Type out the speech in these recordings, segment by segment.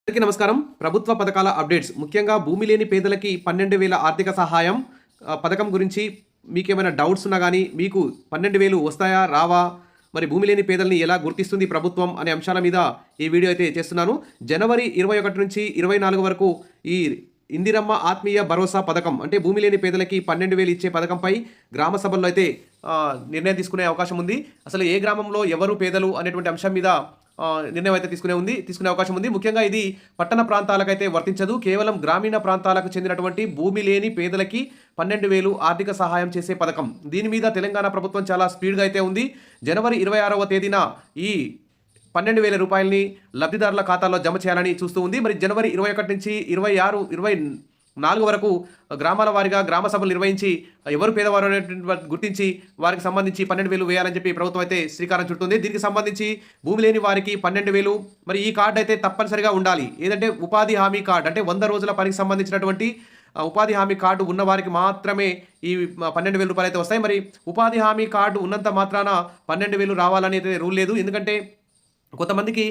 అందరికీ నమస్కారం. ప్రభుత్వ పథకాల అప్డేట్స్, ముఖ్యంగా భూమి లేని పేదలకి 12,000 ఆర్థిక సహాయం పథకం గురించి మీకేమైనా డౌట్స్ ఉన్నా గానీ, మీకు 12,000 వస్తాయా? రావా? మరి భూమి లేని పేదల్ని ఎలా గుర్తిస్తుంది ప్రభుత్వం అనే అంశాల మీద ఈ వీడియో అయితే చేస్తున్నాను. జనవరి 21 నుంచి 24 వరకు ఈ ఇందిరమ్మ ఆత్మీయ భరోసా పథకం, అంటే భూమి లేని పేదలకి 12,000 ఇచ్చే పథకంపై గ్రామ సభల్లో అయితే నిర్ణయం తీసుకునే అవకాశం ఉంది. అసలు ఏ గ్రామంలో ఎవరు పేదలు అనేటువంటి అంశం మీద నిర్ణయం అయితే తీసుకునే అవకాశం ఉంది. ముఖ్యంగా ఇది పట్టణ ప్రాంతాలకైతే వర్తించదు. కేవలం గ్రామీణ ప్రాంతాలకు చెందినటువంటి భూమి లేని పేదలకి 12,000 ఆర్థిక సహాయం చేసే పథకం. దీని మీద తెలంగాణ ప్రభుత్వం చాలా స్పీడ్గా అయితే ఉంది. జనవరి 26వ తేదీన ఈ 12,000 రూపాయలని లబ్ధిదారుల ఖాతాల్లో జమ చేయాలని చూస్తూ ఉంది. మరి జనవరి 21 నుంచి 24 వరకు గ్రామాల వారీగా గ్రామ సభలు నిర్వహించి ఎవరు పేదవారు అనేటువంటి గుర్తించి వారికి సంబంధించి 12,000 వేయాలని చెప్పి ప్రభుత్వం అయితే శ్రీకారం చుడుతుంది. దీనికి సంబంధించి భూమి లేని వారికి 12,000. మరి ఈ కార్డు అయితే తప్పనిసరిగా ఉండాలి. ఏదంటే ఉపాధి హామీ కార్డు, అంటే 100 రోజుల పనికి సంబంధించినటువంటి ఉపాధి హామీ కార్డు ఉన్న వారికి మాత్రమే ఈ 12,000 రూపాయలు అయితే వస్తాయి. మరి ఉపాధి హామీ కార్డు ఉన్నంత మాత్రాన 12,000 రావాలని అయితే రూల్ లేదు. ఎందుకంటే కొంతమందికి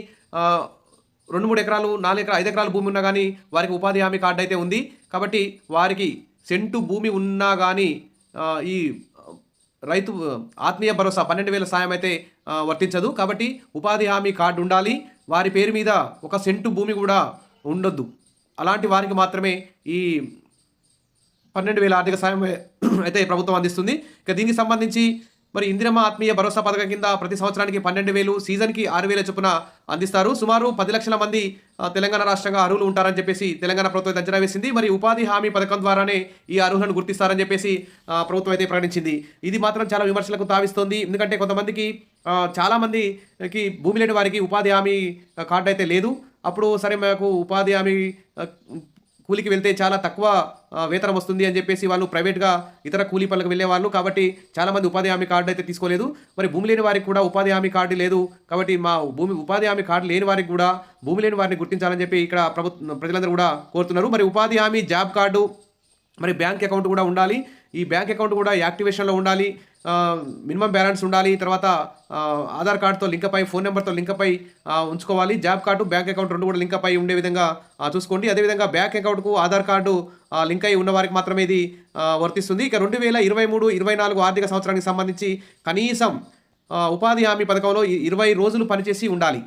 2-3 ఎకరాలు, 4 ఎకరాలు, 5 ఎకరాల భూమి ఉన్నా కానీ వారికి ఉపాధి హామీ కార్డు అయితే ఉంది. కాబట్టి వారికి సెంటు భూమి ఉన్నా కానీ ఈ రైతు ఆత్మీయ భరోసా 12,000 సాయం అయితే వర్తించదు. కాబట్టి ఉపాధి హామీ కార్డు ఉండాలి. వారి పేరు మీద ఒక సెంటు భూమి కూడా ఉండొద్దు. అలాంటి వారికి మాత్రమే ఈ 12,000 ఆర్థిక సాయం అయితే ప్రభుత్వం అందిస్తుంది. ఇక దీనికి సంబంధించి మరి ఇందిరమ్మ ఆత్మీయ భరోసా పథకం కింద ప్రతి సంవత్సరానికి 12,000, సీజన్కి 6,000 చొప్పున అందిస్తారు. సుమారు 10 లక్షల మంది తెలంగాణ రాష్ట్రంగా అర్హులు ఉంటారని చెప్పేసి తెలంగాణ ప్రభుత్వం అంచనా వేసింది. మరి ఉపాధి హామీ పథకం ద్వారానే ఈ అర్హులను గుర్తిస్తారని చెప్పేసి ప్రభుత్వం అయితే ప్రకటించింది. ఇది మాత్రం చాలా విమర్శలకు తావిస్తోంది. ఎందుకంటే కొంతమందికి చాలామందికి భూమి లేని వారికి ఉపాధి హామీ కార్డు అయితే లేదు. అప్పుడు సరే, మాకు ఉపాధి హామీ కూలికి వెళ్తే చాలా తక్కువ వేతనం వస్తుంది అని చెప్పేసి వాళ్ళు ప్రైవేట్గా ఇతర కూలీ పనులకు వెళ్ళే వాళ్ళు. కాబట్టి చాలామంది ఉపాధి హామీ కార్డు అయితే తీసుకోలేదు. మరి భూమి లేని వారికి కూడా ఉపాధి హామీ కార్డు లేదు. కాబట్టి ఉపాధి హామీ కార్డు లేని వారికి కూడా భూమి లేని వారిని గుర్తించాలని చెప్పి ఇక్కడ ప్రజలందరూ కూడా కోరుతున్నారు. మరి ఉపాధి హామీ జాబ్ కార్డు, మరి బ్యాంక్ అకౌంట్ కూడా ఉండాలి. ఈ బ్యాంక్ అకౌంట్ కూడా యాక్టివేషన్లో ఉండాలి. మినిమం బ్యాలెన్స్ ఉండాలి. తర్వాత ఆధార్ కార్డుతో లింక్పై, ఫోన్ నెంబర్తో లింక్పై ఉంచుకోవాలి. జాబ్ కార్డు, బ్యాంక్ అకౌంట్ రెండు కూడా లింక్పై ఉండే విధంగా చూసుకోండి. అదేవిధంగా బ్యాంక్ అకౌంట్కు ఆధార్ కార్డు లింక్ అయి ఉన్న వారికి మాత్రమే ఇది వర్తిస్తుంది. ఇక 2023-24 ఆర్థిక సంవత్సరానికి సంబంధించి కనీసం ఉపాధి హామీ పథకంలో 20 రోజులు పనిచేసి ఉండాలి.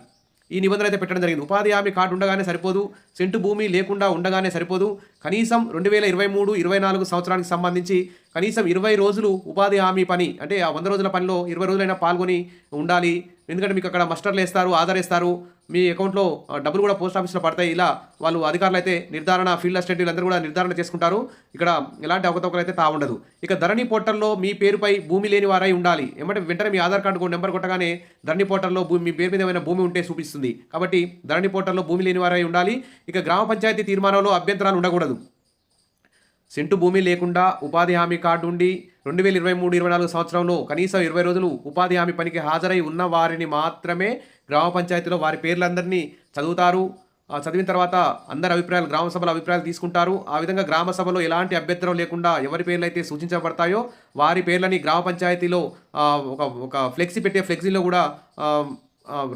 ఈ నిబంధన అయితే పెట్టడం జరిగింది. ఉపాధి హామీ కార్డు ఉండగానే సరిపోదు, సెంటు భూమి లేకుండా ఉండగానే సరిపోదు. కనీసం 2023-24 సంవత్సరానికి సంబంధించి కనీసం 20 రోజులు ఉపాధి హామీ పని, అంటే ఆ 100 రోజుల పనిలో 20 రోజులైనా పాల్గొని ఉండాలి. ఎందుకంటే మీకు అక్కడ మస్టర్లు వేస్తారు, ఆధార్ వేస్తారు, మీ అకౌంట్లో డబ్బులు కూడా పోస్ట్ ఆఫీస్లో పడతాయి. ఇలా వాళ్ళు అధికారులు అయితే నిర్ధారణ, ఫీల్డ్ అసిస్టెంట్ వీళ్ళందరూ కూడా నిర్ధారణ చేసుకుంటారు. ఇక్కడ ఎలాంటి అవకతవకలు అయితే తావుండదు. ఇక ధరణి పోర్టల్లో మీ పేరుపై భూమి లేని వారై ఉండాలి. ఏమంటే వెంటనే మీ ఆధార్ కార్డు నెంబర్ కొట్టగానే ధరణి పోర్టల్లో మీ పేరు మీద ఏమైనా భూమి ఉంటే చూపిస్తుంది. కాబట్టి ధరణి పోర్టల్లో భూమి లేని వారై ఉండాలి. ఇక గ్రామ పంచాయతీ తీర్మానంలో అభ్యంతరాలు ఉండకూడదు. సెంటు భూమి లేకుండా ఉపాధి హామీ కార్డు ఉండి 2023-24 సంవత్సరంలో కనీసం 20 రోజులు ఉపాధి హామీ పనికి హాజరై ఉన్న వారిని మాత్రమే గ్రామ పంచాయతీలో వారి పేర్లందరినీ చదువుతారు. చదివిన తర్వాత అందరి అభిప్రాయాలు, గ్రామ సభల అభిప్రాయాలు తీసుకుంటారు. ఆ విధంగా గ్రామ సభలో ఎలాంటి అభ్యంతరం లేకుండా ఎవరి పేర్లు అయితే సూచించబడతాయో వారి పేర్లని గ్రామ పంచాయతీలో ఒక ఫ్లెక్సీలో కూడా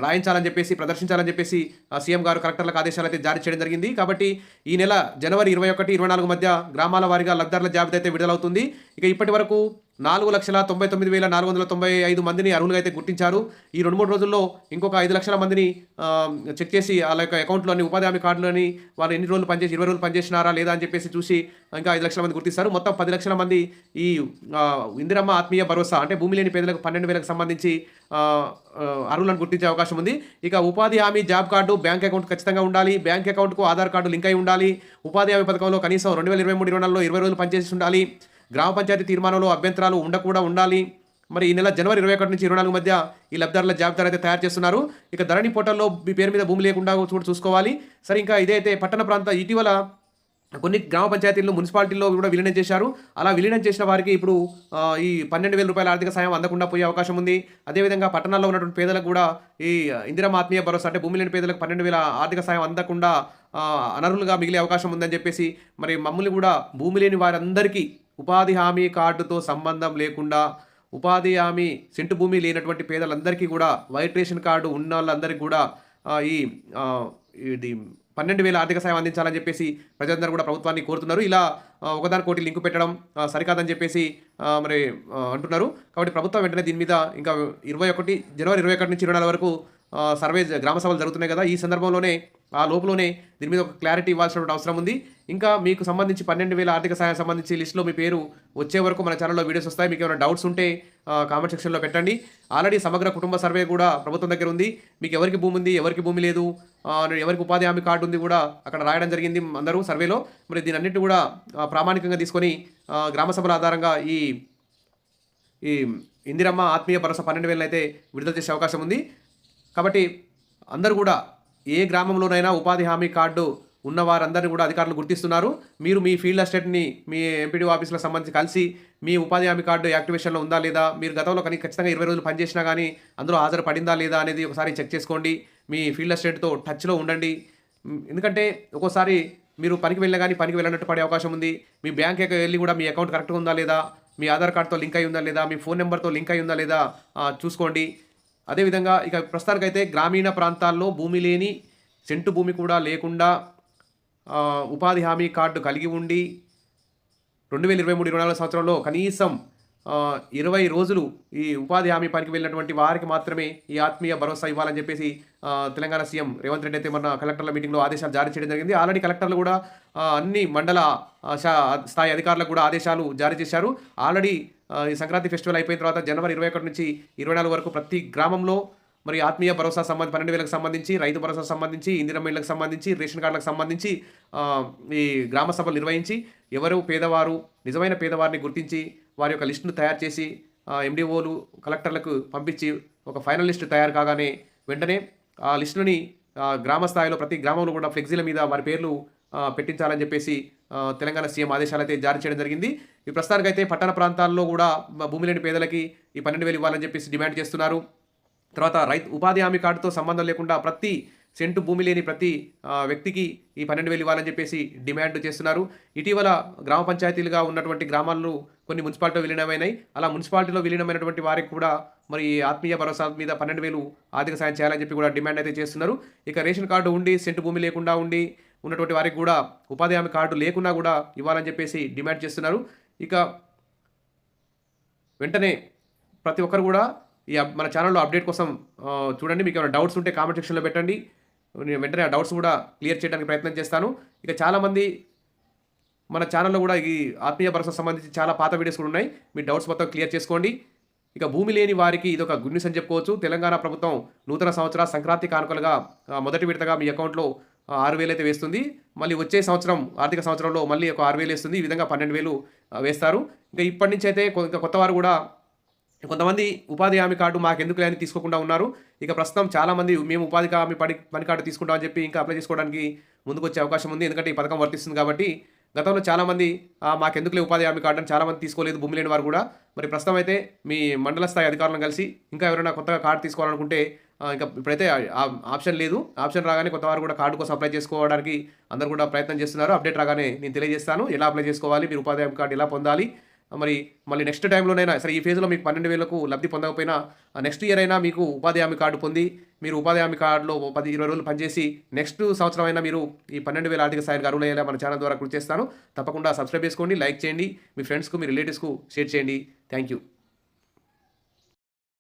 రాయించాలని చెప్పేసి, ప్రదర్శించాలని చెప్పేసి సీఎం గారు కలెక్టర్లకు ఆదేశాలు అయితే జారీ చేయడం జరిగింది. కాబట్టి ఈ నెల జనవరి 21-24 మధ్య గ్రామాల వారీగా లబ్ధిదారుల జాబితా అయితే విడుదలవుతుంది. ఇక ఇప్పటి వరకు 4,99,495 మందిని అర్హులుగా అయితే గుర్తించారు. ఈ 2-3 రోజుల్లో ఇంకొక 5 లక్షల మందిని చెక్ చేసి వాళ్ళ యొక్క అకౌంట్లోని ఉపాధి హామీ కార్డులోని వాళ్ళు ఎన్ని రోజులు పనిచేసి 20 రోజులు పనిచేసినారా లేదా అని చెప్పేసి చూసి ఇంకా 5 లక్షల మంది గుర్తిస్తారు. మొత్తం 10 లక్షల మంది ఈ ఇందిరమ్మ ఆత్మీయ భరోసా, అంటే భూమి లేని పేదలకు 12,000కు సంబంధించి అర్హులను గుర్తించే అవకాశం ఉంది. ఇక ఉపాధి హామీ జాబ్ కార్డు, బ్యాంక్ అకౌంట్ ఖచ్చితంగా ఉండాలి. బ్యాంక్ అకౌంట్కు ఆధార్ కార్డు లింక్ అయి ఉండాలి. ఉపాధి హామీ పథకంలో కనీసం 2023-24లో 20 రోజులు పనిచేసి ఉండాలి. గ్రామ పంచాయతీ తీర్మానంలో అభ్యంతరాలు ఉండాలి. మరి ఈ నెల జనవరి 21 నుంచి 24 మధ్య ఈ లబ్ధిదారుల జాబితా అయితే తయారు చేస్తున్నారు. ఇక ధరణి పోర్టల్లో మీ పేరు మీద భూమి లేకుండా చూసుకోవాలి. సరే, ఇంకా ఇదైతే పట్టణ ప్రాంత ఇటీవల కొన్ని గ్రామ పంచాయతీల్లో, మున్సిపాలిటీల్లో కూడా విలీనం చేశారు. అలా విలీనం చేసిన వారికి ఇప్పుడు ఈ 12,000 రూపాయల ఆర్థిక సాయం అందకుండా పోయే అవకాశం ఉంది. అదేవిధంగా పట్టణాల్లో ఉన్నటువంటి పేదలకు కూడా ఈ ఇందిరమ్మ ఆత్మీయ భరోసా, అంటే భూమి లేని పేదలకు 12,000 ఆర్థిక సాయం అందకుండా అనర్హులుగా మిగిలే అవకాశం ఉందని చెప్పేసి మరి మమ్మల్ని కూడా భూమి లేని వారందరికీ ఉపాధి హామీ కార్డుతో సంబంధం లేకుండా ఉపాధి హామీ సెంటు భూమి లేనటువంటి పేదలందరికీ కూడా వైట్ రేషన్ కార్డు ఉన్న వాళ్ళందరికీ కూడా ఇది 12,000 ఆర్థిక సాయం అందించాలని చెప్పేసి ప్రజలందరూ కూడా ప్రభుత్వాన్ని కోరుతున్నారు. ఇలా ఒకదానికొకటి లింక్ పెట్టడం సరికాదని చెప్పేసి మరి అంటున్నారు. కాబట్టి ప్రభుత్వం వెంటనే దీని మీద ఇంకా జనవరి 21 నుంచి 24 వరకు సర్వే గ్రామ సభలు జరుగుతున్నాయి కదా! ఈ సందర్భంలోనే ఆ లోపులోనే దీని మీద ఒక క్లారిటీ ఇవ్వాల్సినటువంటి అవసరం ఉంది. ఇంకా మీకు సంబంధించి 12,000 ఆర్థిక సహాయం సంబంధించి లిస్ట్‌లో మీ పేరు వచ్చే వరకు మన ఛానెల్‌లో వీడియోస్ వస్తాయి. మీకు ఏమైనా డౌట్స్ ఉంటే కామెంట్ సెక్షన్‌లో పెట్టండి. ఆల్రెడీ సమగ్ర కుటుంబ సర్వే కూడా ప్రభుత్వం దగ్గర ఉంది. మీకు ఎవరికి భూమి ఉంది, ఎవరికి భూమి లేదు, ఎవరికి ఉపాధి హామీ కార్డు ఉంది కూడా అక్కడ రాయడం జరిగింది అందరూ సర్వేలో. మరి దీని అన్నిటిని కూడా ప్రామాణికంగా తీసుకొని గ్రామ సభల ఆధారంగా ఈ ఈ ఇందిరమ్మ ఆత్మీయ భరోసా 12,000 అయితే విడుదల చేసే అవకాశం ఉంది. కాబట్టి అందరూ కూడా ఏ గ్రామంలోనైనా ఉపాధి హామీ కార్డు ఉన్న వారందరినీ కూడా అధికారులు గుర్తిస్తున్నారు. మీరు మీ ఫీల్డ్ అసిస్టెంట్‌ని మీ ఎంపీడీఓ ఆఫీస్‌లకు సంబంధించి కలిసి మీ ఉపాధి హామీ కార్డు యాక్టివేషన్‌లో ఉందా లేదా, మీరు గతంలో ఖచ్చితంగా 20 రోజులు పనిచేసినా కానీ అందులో హాజరు పడిందా లేదా అనేది ఒకసారి చెక్ చేసుకోండి. మీ ఫీల్డ్ అసిస్టెంట్‌తో టచ్‌లో ఉండండి. ఎందుకంటే ఒక్కోసారి మీరు పనికి వెళ్ళినా కానీ పనికి వెళ్ళనట్టు పడే అవకాశం ఉంది. మీ బ్యాంక్‌కి వెళ్ళి కూడా మీ అకౌంట్ కరెక్ట్‌గా ఉందా లేదా, మీ ఆధార్ కార్డ్‌తో లింక్ అయి ఉందా లేదా, మీ ఫోన్ నెంబర్‌తో లింక్ అయి ఉందా లేదా చూసుకోండి. అదేవిధంగా ఇక ప్రస్తుతానికైతే గ్రామీణ ప్రాంతాల్లో భూమి లేని, సెంటు భూమి కూడా లేకుండా ఉపాధి హామీ కార్డు కలిగి ఉండి 2023-24 సంవత్సరంలో కనీసం 20 రోజులు ఈ ఉపాధి హామీ పనికి వెళ్ళినటువంటి వారికి మాత్రమే ఈ ఆత్మీయ భరోసా ఇవ్వాలని చెప్పేసి తెలంగాణ సీఎం రేవంత్ రెడ్డి అయితే మొన్న కలెక్టర్ల మీటింగ్లో ఆదేశాలు జారీ చేయడం జరిగింది. ఆల్రెడీ కలెక్టర్లు కూడా అన్ని మండల స్థాయి అధికారులకు కూడా ఆదేశాలు జారీ చేశారు. ఆల్రెడీ ఈ సంక్రాంతి ఫెస్టివల్ అయిపోయిన తర్వాత జనవరి 21 నుంచి 24 వరకు ప్రతి గ్రామంలో మరి ఆత్మీయ భరోసా 12,000కి సంబంధించి, రైతు భరోసా సంబంధించి, ఇందిరమ్మ ఇళ్లకు సంబంధించి, రేషన్ కార్డులకు సంబంధించి ఈ గ్రామ సభలు నిర్వహించి ఎవరు పేదవారు, నిజమైన పేదవారిని గుర్తించి వారి యొక్క లిస్టును తయారు చేసి ఎండిఓలు కలెక్టర్లకు పంపించి ఒక ఫైనల్ లిస్టు తయారు కాగానే వెంటనే ఆ లిస్టుని గ్రామ స్థాయిలో ప్రతి గ్రామంలో కూడా ఫ్లెక్సీల మీద వారి పేర్లు పెట్టించాలని చెప్పేసి తెలంగాణ సీఎం ఆదేశాలు అయితే జారీ చేయడం జరిగింది. ఈ ప్రస్తుతానికైతే పట్టణ ప్రాంతాల్లో కూడా భూమి లేని పేదలకి ఈ 12,000 ఇవ్వాలని చెప్పేసి డిమాండ్ చేస్తున్నారు. తర్వాత ఉపాధి హామీ కార్డుతో సంబంధం లేకుండా ప్రతి సెంటు భూమి లేని ప్రతి వ్యక్తికి ఈ 12,000 ఇవ్వాలని చెప్పేసి డిమాండ్ చేస్తున్నారు. ఇటీవల గ్రామ పంచాయతీలుగా ఉన్నటువంటి గ్రామాలు కొన్ని మున్సిపాలిటీలో విలీనమైనాయి. అలా మున్సిపాలిటీలో విలీనమైనటువంటి వారికి కూడా మరి ఆత్మీయ భరోసా మీద 12,000 ఆర్థిక సాయం చేయాలని చెప్పి కూడా డిమాండ్ అయితే చేస్తున్నారు. ఇక రేషన్ కార్డు ఉండి సెంటు భూమి లేకుండా ఉండి ఉన్నటువంటి వారికి కూడా ఉపాధి హామీ కార్డు లేకున్నా కూడా ఇవ్వాలని చెప్పేసి డిమాండ్ చేస్తున్నారు. ఇక వెంటనే ప్రతి ఒక్కరు కూడా మన ఛానల్లో అప్డేట్ కోసం చూడండి. మీకు ఏమైనా డౌట్స్ ఉంటే కామెంట్ సెక్షన్లో పెట్టండి. నేను వెంటనే ఆ డౌట్స్ కూడా క్లియర్ చేయడానికి ప్రయత్నం చేస్తాను. ఇక చాలామంది మన ఛానల్లో కూడా ఈ ఆత్మీయ భరోసా సంబంధించి చాలా పాత వీడియోస్ కూడా ఉన్నాయి. మీ డౌట్స్ మొత్తం క్లియర్ చేసుకోండి. ఇక భూమి లేని వారికి ఇది ఒక గుడ్ న్యూస్ అని చెప్పుకోవచ్చు. తెలంగాణ ప్రభుత్వం నూతన సంవత్సర సంక్రాంతి కానుకలుగా మొదటి విడతగా మీ అకౌంట్లో 6,000 అయితే వేస్తుంది. మళ్ళీ వచ్చే సంవత్సరం ఆర్థిక సంవత్సరంలో మళ్ళీ ఒక 6,000 వేస్తుంది. ఈ విధంగా 12,000 వేస్తారు. ఇంకా ఇప్పటి నుంచి అయితే ఇంకా కొత్త వారు కూడా కొంతమంది ఉపాధి హామీ కార్డు మాకెందుకులే అని తీసుకోకుండా ఉన్నారు. ఇక ప్రస్తుతం చాలామంది మేము ఉపాధి హామీ పని కార్డు తీసుకుంటామని చెప్పి ఇంకా అప్లై చేసుకోవడానికి ముందుకు వచ్చే అవకాశం ఉంది. ఎందుకంటే ఈ పథకం వర్తిస్తుంది కాబట్టి. గతంలో చాలామంది మాకెందుకులే ఉపాధి హామీ కార్డు అని చాలామంది తీసుకోలేదు భూమి లేని వారు కూడా. మరి ప్రస్తుతం అయితే మీ మండల స్థాయి అధికారులను కలిసి ఇంకా ఎవరైనా కొత్తగా కార్డు తీసుకోవాలనుకుంటే ఇంకా ఇప్పుడైతే ఆప్షన్ లేదు. ఆప్షన్ రాగానే కొత్త వారు కూడా కార్డు కోసం అప్లై చేసుకోవడానికి అందరూ కూడా ప్రయత్నం చేస్తున్నారు. అప్డేట్ రాగానే నేను తెలియజేస్తాను ఎలా అప్లై చేసుకోవాలి, మీరు ఉపాధి హామీ కార్డు ఎలా పొందాలి. మళ్ళీ నెక్స్ట్ టైంలోనైనా సరే ఈ ఫేజ్లో మీకు 12,000కు లబ్ధి పొందకపోయినా నెక్స్ట్ ఇయర్ అయినా మీకు ఉపాధి హామీ కార్డు పొంది మీరు ఉపాధి హామీ కార్డులో 10-20 రోజులు పనిచేసి నెక్స్ట్ సంవత్సరం అయినా మీరు ఈ 12,000 ఆర్థిక సాయానికి అర్హులయ్యేలా మన ఛానల్ ద్వారా కృషి చేస్తాను. తప్పకుండా సబ్స్క్రైబ్ చేసుకోండి, లైక్ చేయండి, మీ ఫ్రెండ్స్కు మీ రిలేటివ్స్కు షేర్ చేయండి. Thank you.